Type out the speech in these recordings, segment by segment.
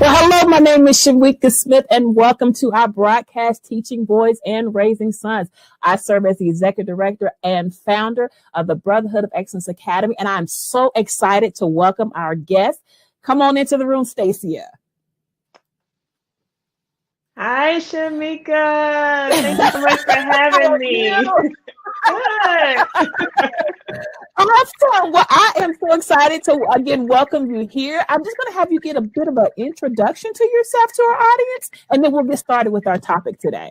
Well, hello, my name is Shamika Smith, and welcome to our broadcast, Teaching Boys and Raising Sons. I serve as the executive director and founder of the Brotherhood of Excellence Academy, and I'm so excited to welcome our guest. Come on into the room, Stacia. Hi, Shamika. Thank you so much for having me. Good. Awesome. Well, I am so excited to again welcome you here. I'm just going to have you get a bit of an introduction to yourself to our audience, and then we'll get started with our topic today.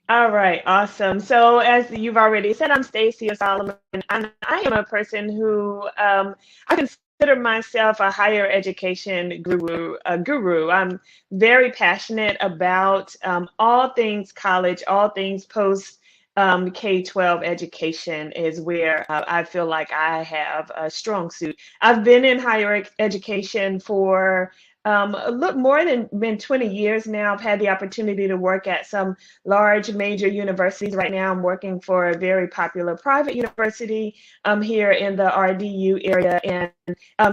All right, awesome. So as you've already said, I'm Stacia Solomon, and I am a person who I consider myself a higher education guru. I'm very passionate about all things college, all things post K-12 education is where I feel like I have a strong suit. I've been in higher education for a little more than been 20 years now. I've had the opportunity to work at some large major universities. Right now, I'm working for a very popular private university here in the RDU area, and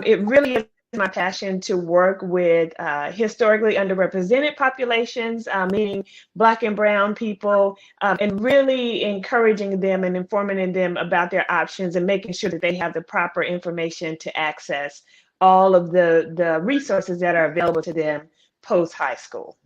it really is my passion to work with historically underrepresented populations, meaning Black and Brown people, and really encouraging them and informing them about their options and making sure that they have the proper information to access all of the resources that are available to them post high school.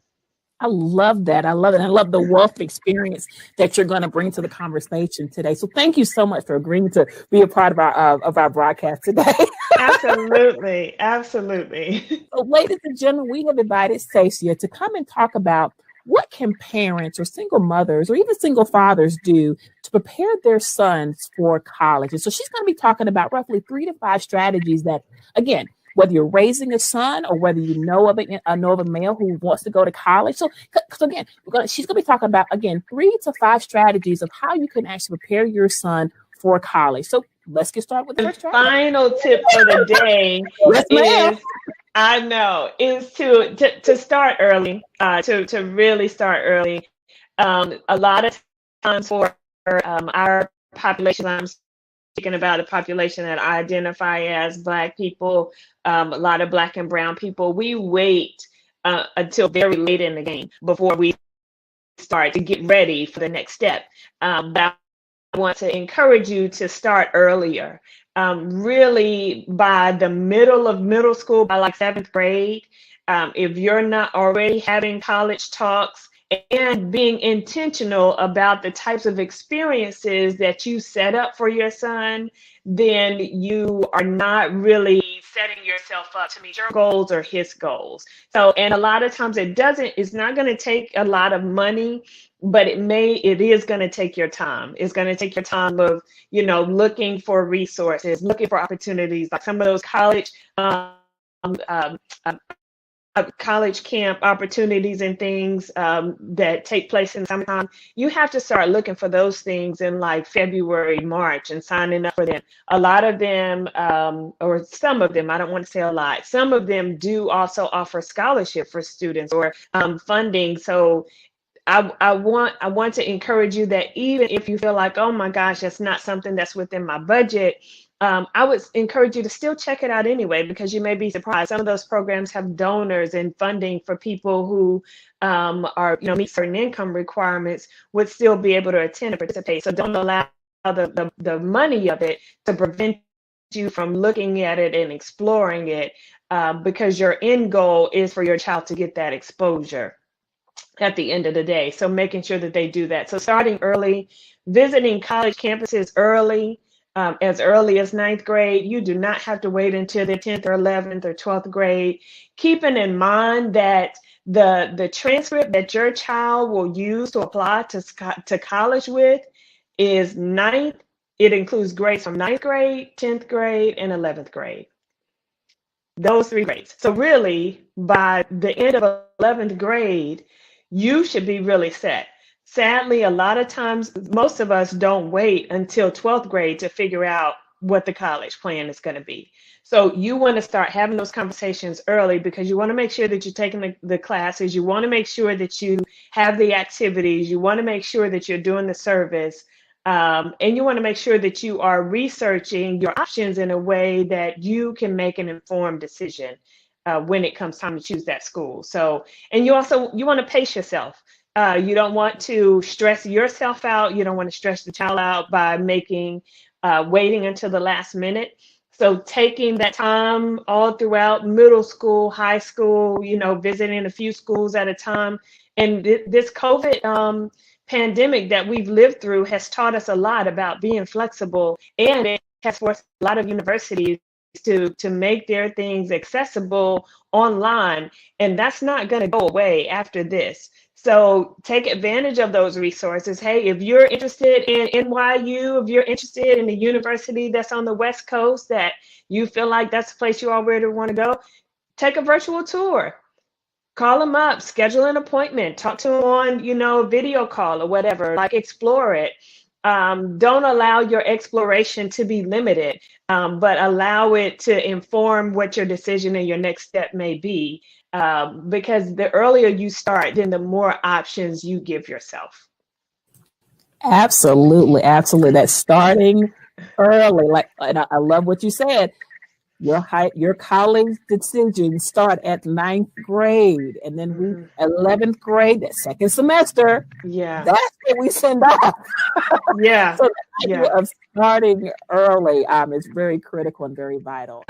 I love that. I love it. I love the wealth of experience that you're going to bring to the conversation today. So thank you so much for agreeing to be a part of our broadcast today. Absolutely. Absolutely. So, ladies and gentlemen, we have invited Stacia to come and talk about what can parents or single mothers or even single fathers do to prepare their sons for college. And so she's going to be talking about roughly 3 to 5 strategies that, again, whether you're raising a son or whether you know of a male who wants to go to college. So again, she's going to be talking about, again, 3 to 5 strategies of how you can actually prepare your son for college. So let's get started with the first strategy. Final tip for the day is to start early, to really start early. A lot of times for our population, I'm speaking about a population that I identify as Black people, a lot of Black and Brown people, we wait until very late in the game before we start to get ready for the next step. But I want to encourage you to start earlier. Really by the middle of middle school, by like 7th grade, if you're not already having college talks and being intentional about the types of experiences that you set up for your son, then you are not really setting yourself up to meet your goals or his goals. So, and a lot of times it's not going to take a lot of money, but it is going to take your time. It's going to take your time of, looking for resources, looking for opportunities, like some of those college camp opportunities and things that take place in summertime. You have to start looking for those things in like February, March, and signing up for them. A lot of them, or some of them, I don't want to say a lot, some of them do also offer scholarship for students or funding. So I want to encourage you that even if you feel like, oh my gosh, that's not something that's within my budget, I would encourage you to still check it out anyway, because you may be surprised. Some of those programs have donors and funding for people who are, meet certain income requirements, would still be able to attend and participate. So don't allow the money of it to prevent you from looking at it and exploring it, because your end goal is for your child to get that exposure at the end of the day. So making sure that they do that. So starting early, visiting college campuses as early as 9th grade. You do not have to wait until the 10th or 11th or 12th grade. Keeping in mind that the transcript that your child will use to apply to college with is 9th. It includes grades from 9th grade, 10th grade, and 11th grade. Those 3 grades. So really, by the end of 11th grade, you should be really set. Sadly, a lot of times, most of us don't wait until 12th grade to figure out what the college plan is going to be. So you want to start having those conversations early, because you want to make sure that you're taking the classes. You want to make sure that you have the activities. You want to make sure that you're doing the service. And you want to make sure that you are researching your options in a way that you can make an informed decision. when it comes time to choose that school. So, and you want to pace yourself. You don't want to stress yourself out. You don't want to stress the child out by waiting until the last minute. So taking that time all throughout middle school, high school, visiting a few schools at a time. And this COVID pandemic that we've lived through has taught us a lot about being flexible, and it has forced a lot of universities to make their things accessible online. And that's not going to go away after this. So take advantage of those resources. Hey, if you're interested in NYU, if you're interested in a university that's on the West Coast that you feel like that's the place you already want to go, take a virtual tour. Call them up, schedule an appointment, talk to them on, video call or whatever, like explore it. Don't allow your exploration to be limited, but allow it to inform what your decision and your next step may be. Because the earlier you start, then the more options you give yourself. Absolutely. That's starting early. And I love what you said. Your college decisions start at 9th grade, and then 11th grade, that second semester. Yeah, that's what we send off. Yeah. So the idea of starting early is very critical and very vital.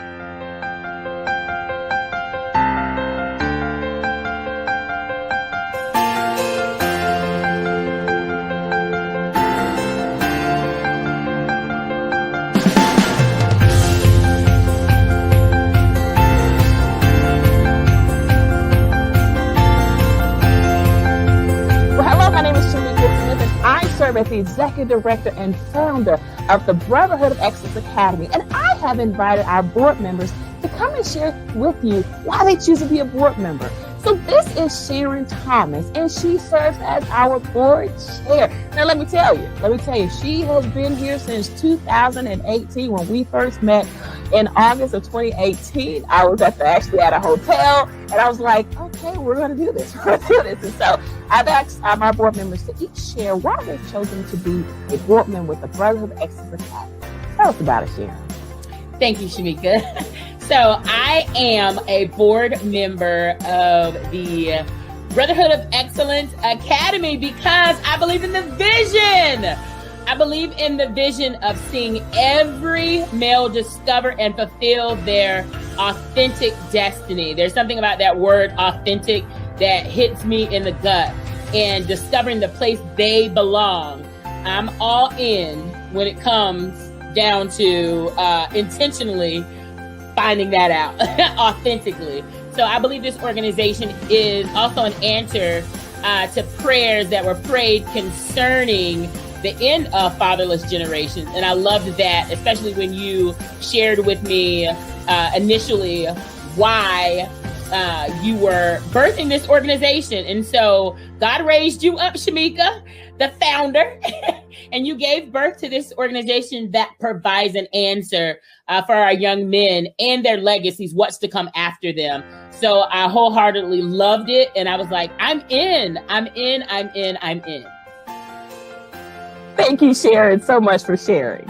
As the executive director and founder of the Brotherhood of Excellence Academy. And I have invited our board members to come and share with you why they choose to be a board member. So this is Sharon Thomas, and she serves as our board chair. Now, let me tell you, she has been here since 2018 when we first met in August of 2018. I was actually at a hotel, and I was like, okay, we're going to do this. And so I've asked our board members to each share why they've chosen to be a board member with the Brotherhood of Excellence Academy. Tell us about it, Sharon. Thank you, Shamika. So I am a board member of the Brotherhood of Excellence Academy because I believe in the vision. I believe in the vision of seeing every male discover and fulfill their authentic destiny. There's something about that word authentic that hits me in the gut, and discovering the place they belong. I'm all in when it comes down to intentionally finding that out authentically. So I believe this organization is also an answer to prayers that were prayed concerning the end of fatherless generations. And I loved that, especially when you shared with me initially why you were birthing this organization. And so God raised you up, Shamika, the founder, and you gave birth to this organization that provides an answer for our young men and their legacies, what's to come after them. So I wholeheartedly loved it. And I was like, I'm in. Thank you, Sharon, so much for sharing.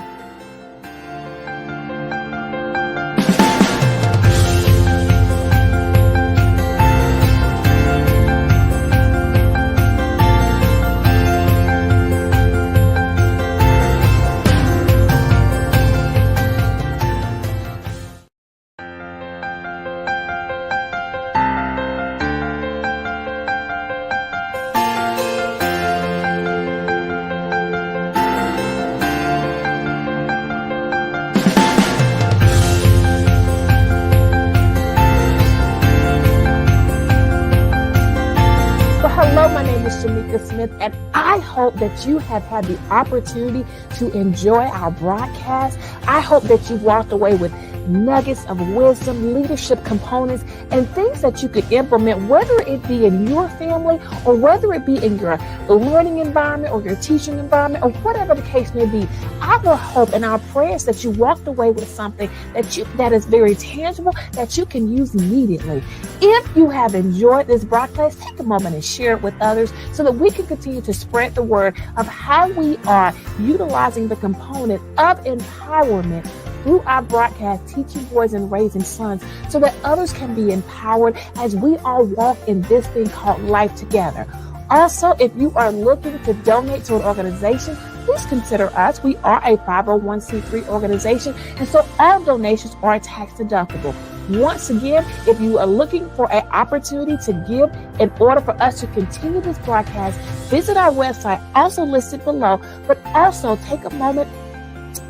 Smith, and I hope that you have had the opportunity to enjoy our broadcast. I hope that you walked away with nuggets of wisdom, leadership components, and things that you could implement, whether it be in your family or whether it be in your learning environment or your teaching environment or whatever the case may be. Our hope and our prayers that you walked away with something that is very tangible that you can use immediately. If you have enjoyed this broadcast, take a moment and share it with others so that we can continue to spread the word of how we are utilizing the component of empowerment through our broadcast, Teaching Boys and Raising Sons, so that others can be empowered as we all walk in this thing called life together. Also, if you are looking to donate to an organization, please consider us. We are a 501c3 organization, and so all donations are tax deductible. Once again, if you are looking for an opportunity to give in order for us to continue this broadcast, visit our website, also listed below, but also take a moment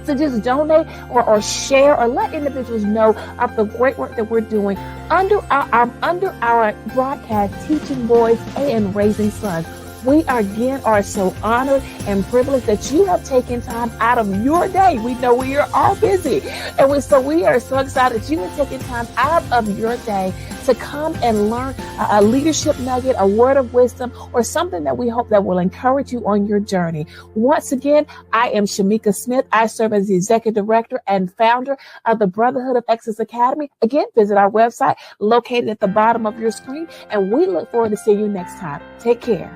to just donate or share or let individuals know of the great work that we're doing under our broadcast, Teaching Boys and Raising Sons. We are so honored and privileged that you have taken time out of your day. We know we are all busy. And we are so excited that you have taken time out of your day to come and learn a leadership nugget, a word of wisdom, or something that we hope that will encourage you on your journey. Once again, I am Shamika Smith. I serve as the Executive Director and founder of the Brotherhood of Excellence Academy. Again, visit our website located at the bottom of your screen, and we look forward to seeing you next time. Take care.